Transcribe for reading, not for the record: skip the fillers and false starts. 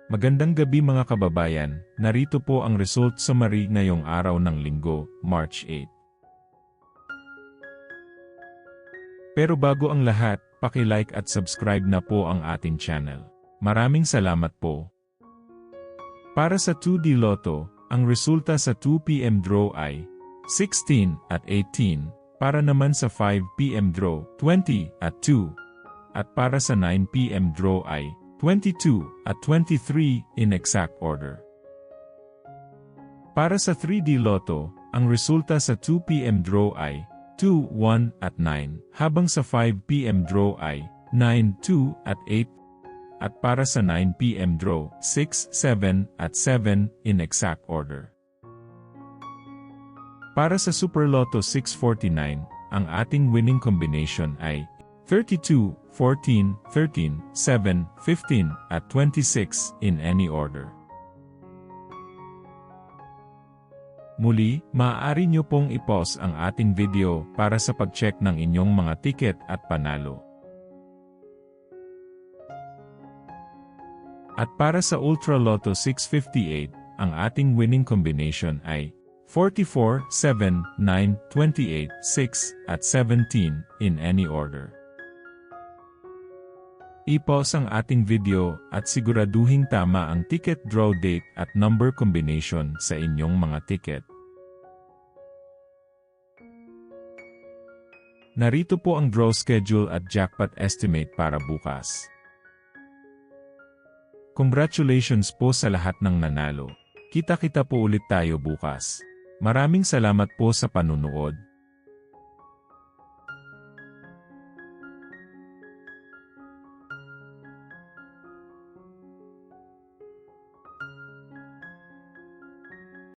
Magandang gabi mga kababayan, narito po ang result summary ngayong araw ng Linggo, March 8. Pero bago ang lahat, paki-like at subscribe na po ang ating channel. Maraming salamat po. Para sa 2D Lotto, ang resulta sa 2 PM draw ay 16 at 18, para naman sa 5 PM draw, 20 at 2, at para sa 9 PM draw ay 22 at 23 in exact order. Para sa 3D Lotto, ang resulta sa 2 PM draw ay 2, 1 at 9, habang sa 5 PM draw ay 9, 2 at 8, at para sa 9 PM draw, 6, 7 at 7 in exact order. Para sa Super Lotto 649, ang ating winning combination ay 32, 14, 13, 7, 15, at 26 in any order. Muli, maaari nyo pong i-pause ang ating video para sa pag-check ng inyong mga ticket at panalo. At para sa Ultra Lotto 658, ang ating winning combination ay 44, 7, 9, 28, 6, at 17 in any order. I-pause ang ating video at siguraduhing tama ang ticket draw date at number combination sa inyong mga ticket. Narito po ang draw schedule at jackpot estimate para bukas. Congratulations po sa lahat ng nanalo. Kita-kita po ulit tayo bukas. Maraming salamat po sa panunood.